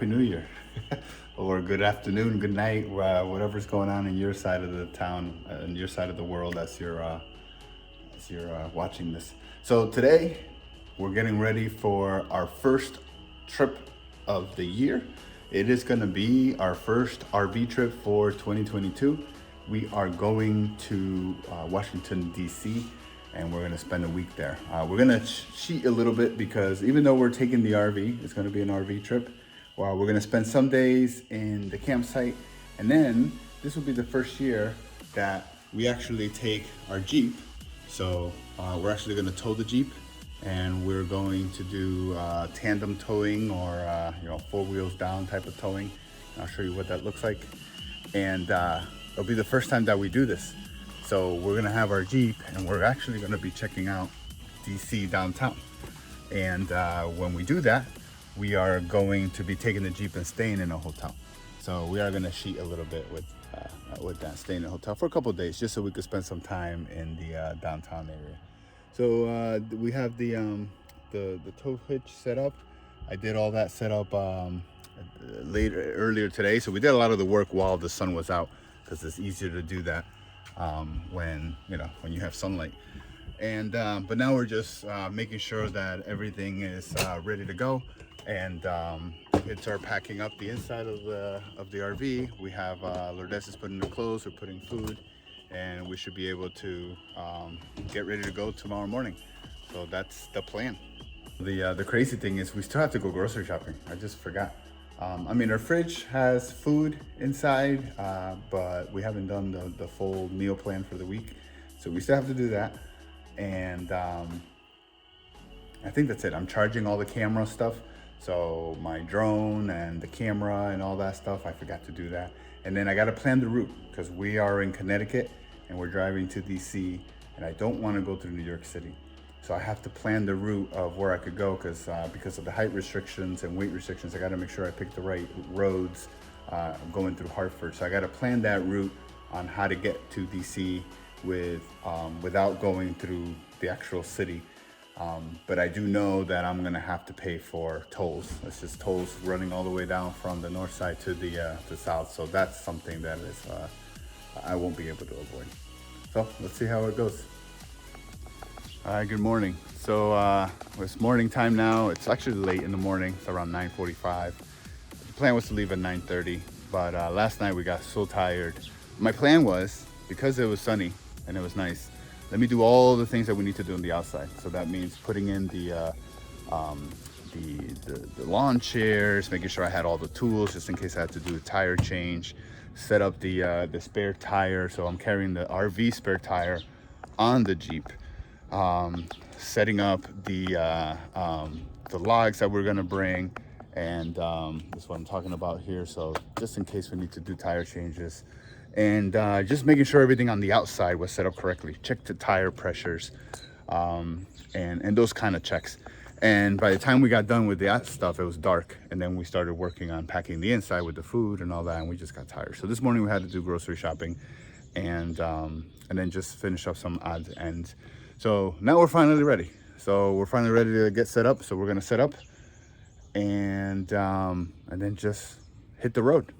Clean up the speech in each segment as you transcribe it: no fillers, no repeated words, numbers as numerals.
Happy New Year. Or good afternoon, good night, whatever's going on in your side of the town, in your side of the world as you're watching this. So today, we're getting ready for our first trip of the year. It is going to be our first RV trip for 2022. We are going to Washington, D.C., and we're going to spend a week there. We're going to cheat a little bit because even though we're taking the RV, it's going to be an RV trip. Well, we're going to spend some days in the campsite, and then this will be the first year that we actually take our Jeep. So we're actually going to tow the Jeep, and we're going to do tandem towing or 4 wheels down type of towing. I'll show you what that looks like, and it'll be the first time that we do this. So we're gonna have our Jeep, and we're actually gonna be checking out DC downtown. And when we do that, we are going to be taking the Jeep and staying in a hotel. So we are gonna cheat a little bit with that, staying in a hotel for a couple of days, just so we could spend some time in the downtown area. So we have the tow hitch set up. I did all that set up earlier today. So we did a lot of the work while the sun was out, because it's easier to do that when you have sunlight. And but now we're just making sure that everything is ready to go, and kids are packing up the inside of the RV. We have Lourdes is putting the clothes, we're putting food, and we should be able to get ready to go tomorrow morning. So that's the plan. The crazy thing is we still have to go grocery shopping. I just forgot. Our fridge has food inside, but we haven't done the full meal plan for the week. So we still have to do that. And I think that's it. I'm charging all the camera stuff. So my drone and the camera and all that stuff, I forgot to do that. And then I got to plan the route, because we are in Connecticut and we're driving to DC, and I don't want to go through New York City. So I have to plan the route of where I could go, because of the height restrictions and weight restrictions, I got to make sure I pick the right roads going through Hartford. So I got to plan that route on how to get to DC without going through the actual city. But I do know that I'm going to have to pay for tolls. It's just tolls running all the way down from the north side to the south. So that's something that is I won't be able to avoid. So let's see how it goes. All right, good morning. So it's morning time now. It's actually late in the morning. It's around 9:45. The plan was to leave at 9:30, but last night we got so tired. My plan was, because it was sunny and it was nice, let me do all the things that we need to do on the outside. So that means putting in the lawn chairs, making sure I had all the tools just in case I had to do a tire change, set up the spare tire. So I'm carrying the RV spare tire on the Jeep. Setting up the logs that we're gonna bring, and that's what I'm talking about here. So just in case we need to do tire changes, and just making sure everything on the outside was set up correctly. Check the tire pressures, and those kind of checks. And by the time we got done with that stuff, it was dark, and then we started working on packing the inside with the food and all that, and we just got tired. So this morning we had to do grocery shopping, and then just finish up some odds and ends. So now we're finally ready. So we're finally ready to get set up. So we're gonna set up, and then just hit the road.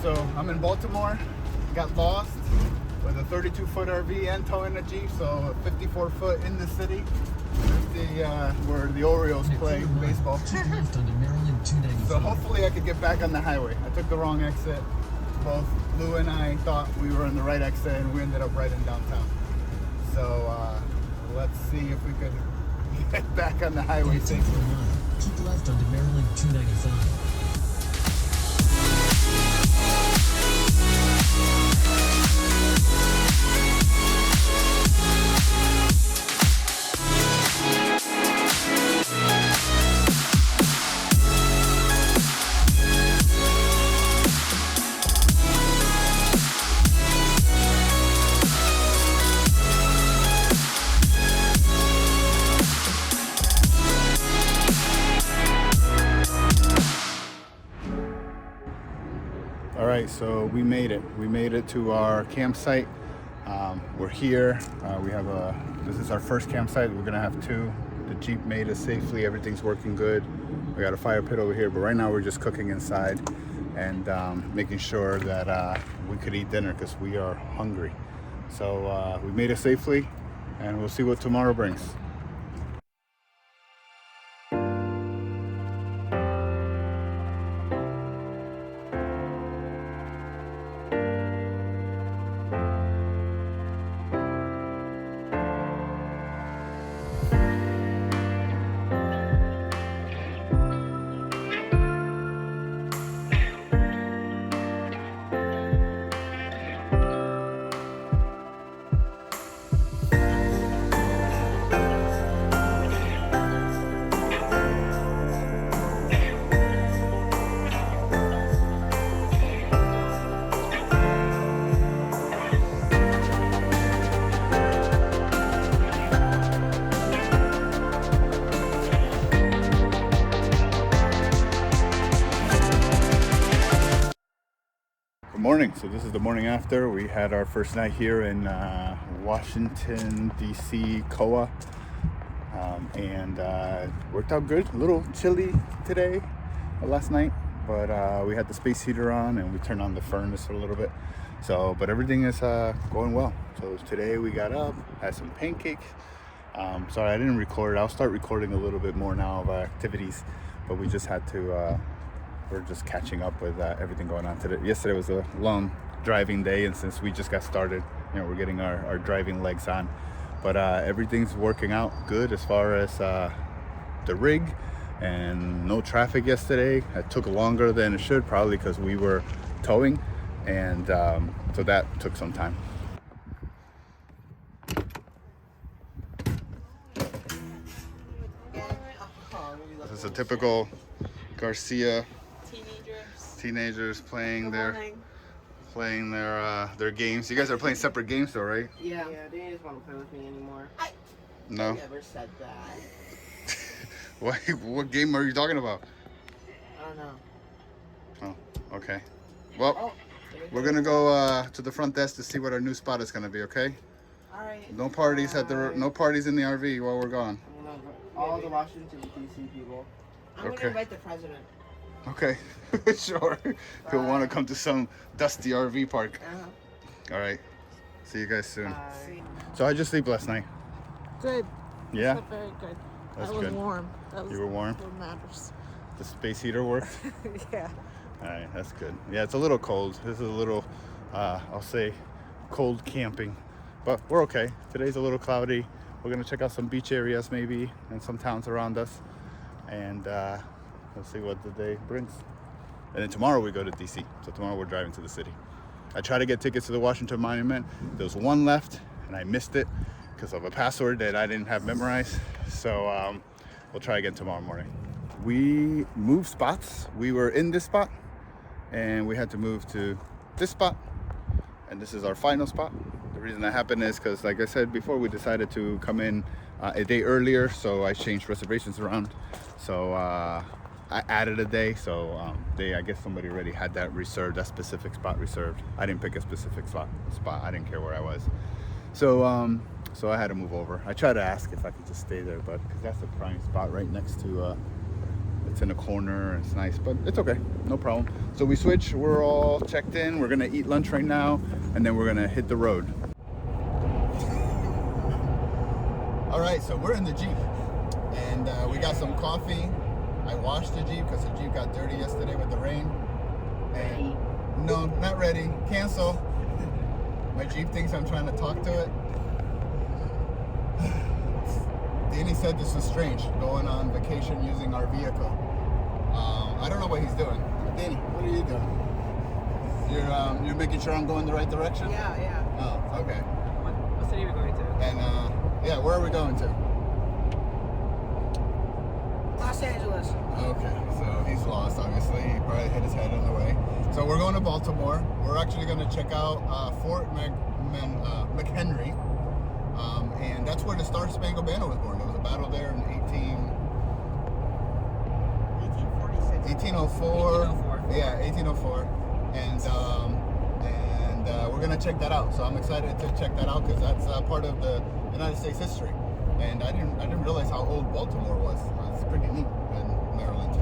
so I'm in Baltimore. Got lost with a 32-foot RV and towing a Jeep, so a 54-foot in the city. Where the Orioles play baseball. So hopefully I could get back on the highway. I took the wrong exit. Both Lou and I thought we were on the right exit, and we ended up right in downtown. So let's see if we could get back on the highway safely. Keep left onto Maryland 295. All right, so we made it. We made it to our campsite. We're here. This is our first campsite. We're gonna have two. The Jeep made it safely. Everything's working good. We got a fire pit over here, but right now we're just cooking inside and making sure that we could eat dinner because we are hungry. So we made it safely, and we'll see what tomorrow brings. Morning. So this is the morning after. We had our first night here in Washington DC COA, and worked out good. A little chilly today, last night, but we had the space heater on and we turned on the furnace a little bit. So, but everything is going well. So today we got up, had some pancakes. Sorry, I didn't record. I'll start recording a little bit more now of our activities, but we just had to. We're just catching up with everything going on today. Yesterday was a long driving day, and since we just got started, we're getting our driving legs on. But everything's working out good as far as the rig, and no traffic yesterday. It took longer than it should, probably because we were towing, and so that took some time. This is a typical Garcia. Teenagers playing their games. You guys are playing separate games though, right? Yeah, they just want to play with me anymore. No. I never said that. What game are you talking about? I don't know. Oh, okay. Well, we're gonna go to the front desk to see what our new spot is gonna be. Okay. All right. No parties in the RV while we're gone. All the Washington DC people. I'm gonna invite the president. Okay, sure. He'll want to come to some dusty RV park. All right. See you guys soon. So how'd you sleep last night? Good. Yeah? Slept very good. That's I was good. warm. You were warm? What matters. The space heater worked? Yeah. All right, that's good. Yeah, it's a little cold. This is a little, I'll say, cold camping. But we're okay. Today's a little cloudy. We're going to check out some beach areas maybe and some towns around us. And we'll see what the day brings. And then tomorrow we go to DC. So tomorrow we're driving to the city. I tried to get tickets to the Washington Monument. There was one left and I missed it because of a password that I didn't have memorized. So we'll try again tomorrow morning. We moved spots. We were in this spot and we had to move to this spot. And this is our final spot. The reason that happened is because, like I said before, we decided to come in a day earlier. So I changed reservations around. So I added a day, so I guess somebody already had that reserved, that specific spot reserved. I didn't pick a specific spot. I didn't care where I was. So so I had to move over. I tried to ask if I could just stay there, but because that's a prime spot right next to, it's in a corner and it's nice, but it's okay, no problem. So we switch, we're all checked in, we're gonna eat lunch right now, and then we're gonna hit the road. All right, so we're in the Jeep, and we got some coffee. I washed the Jeep because the Jeep got dirty yesterday with the rain. And no, not ready, cancel. My Jeep thinks I'm trying to talk to it. Danny said this was strange, going on vacation using our vehicle. I don't know what he's doing. Danny, what are you doing? You're making sure I'm going the right direction? Yeah. Oh, okay. What city are we going to? And yeah, where are we going to? Los Angeles. Okay, so he's lost, obviously. He probably hit his head on the way. So we're going to Baltimore. We're actually going to check out Fort McHenry. And that's where the Star Spangled Banner was born. There was a battle there in 1804. Yeah, 1804. And we're going to check that out. So I'm excited to check that out because that's part of the United States history. And I didn't realize how old Baltimore was. It's pretty neat in Maryland.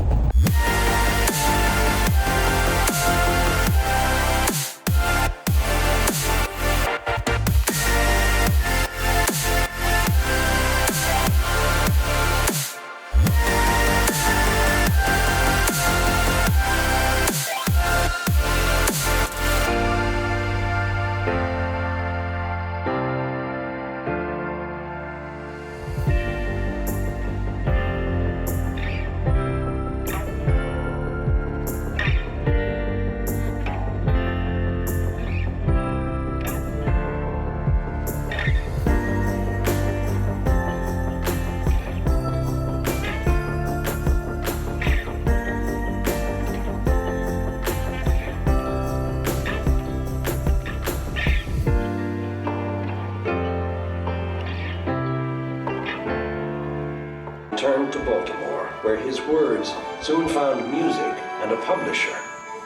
Returned to Baltimore, where his words soon found music and a publisher,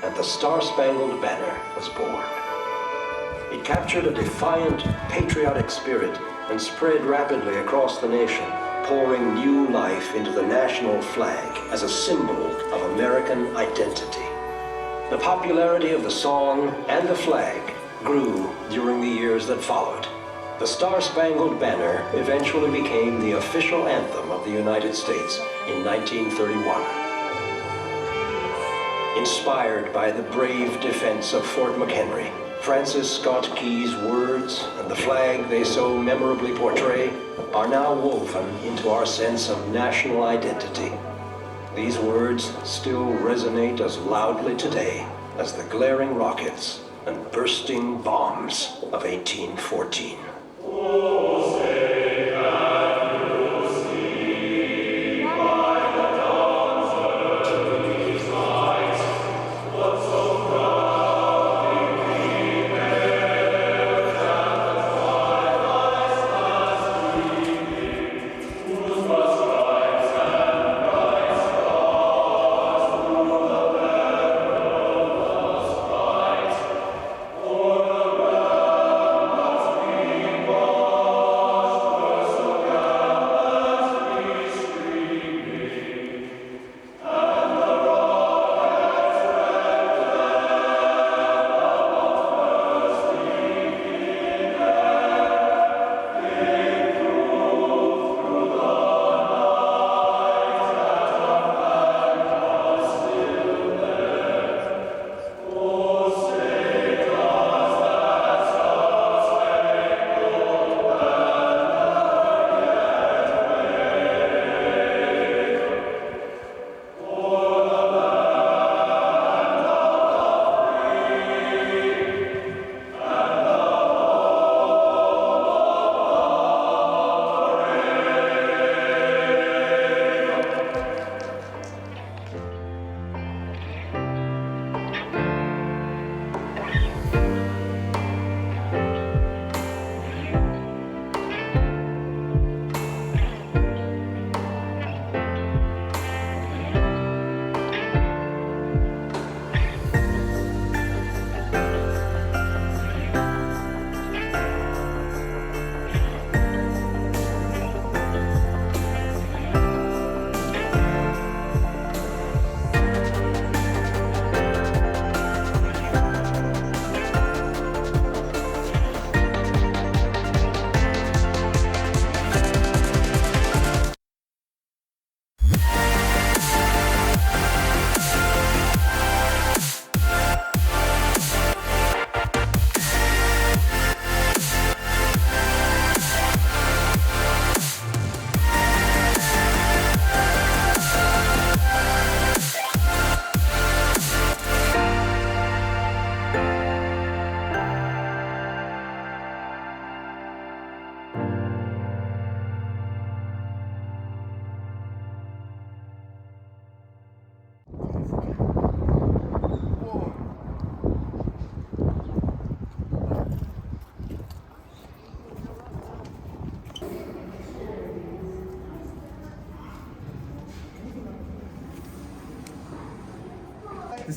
and the Star-Spangled Banner was born. It captured a defiant, patriotic spirit and spread rapidly across the nation, pouring new life into the national flag as a symbol of American identity. The popularity of the song and the flag grew during the years that followed. The Star-Spangled Banner eventually became the official anthem of the United States in 1931. Inspired by the brave defense of Fort McHenry, Francis Scott Key's words and the flag they so memorably portray are now woven into our sense of national identity. These words still resonate as loudly today as the glaring rockets and bursting bombs of 1814.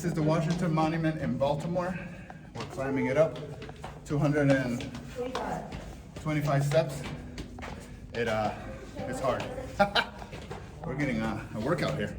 This is the Washington Monument in Baltimore. We're climbing it up, 225 steps. It's hard. We're getting a workout here.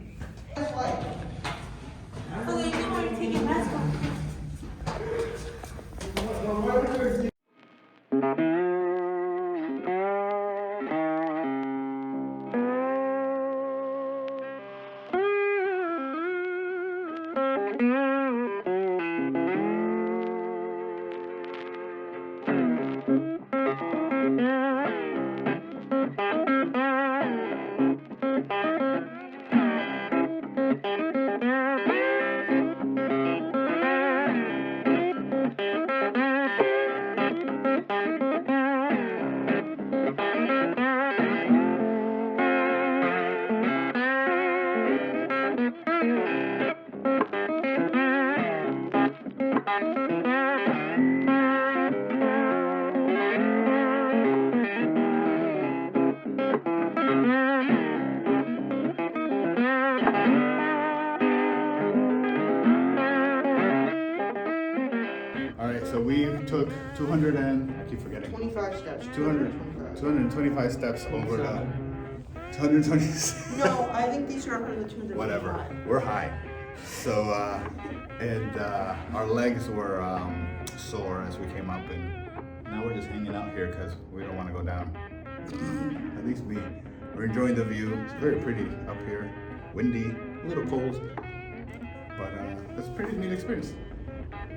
So we took 200 and, I keep forgetting. 25 steps. 225 steps over the 220. No, I think these are under the 225. Whatever. We're high. So, our legs were sore as we came up, and now we're just hanging out here because we don't want to go down. At least me. We're enjoying the view. It's very pretty up here. Windy, a little cold, but it's a pretty neat experience.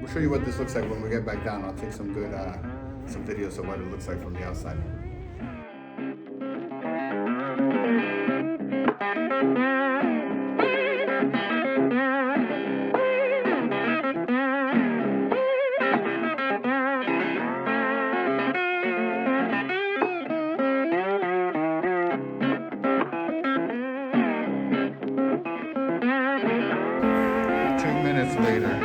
We'll show you what this looks like when we get back down. I'll take some good some videos of what it looks like from the outside. Later.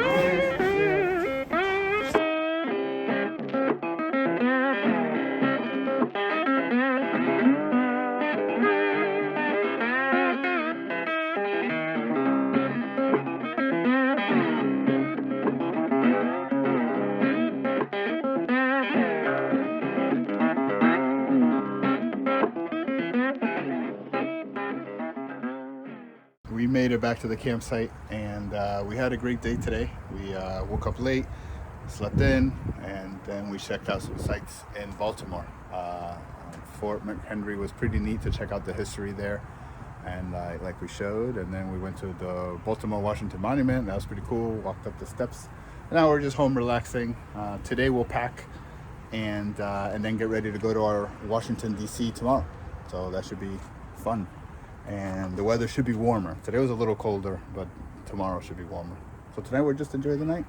We made it back to the campsite, and we had a great day today. We woke up late, slept in, and then we checked out some sites in Baltimore. Fort McHenry was pretty neat to check out the history there, and like we showed. And then we went to the Baltimore Washington Monument. That was pretty cool. Walked up the steps. And now we're just home relaxing. Today we'll pack and then get ready to go to our Washington D.C. tomorrow. So that should be fun. And the weather should be warmer. Today was a little colder, but tomorrow should be warmer. So tonight we're just enjoying the night.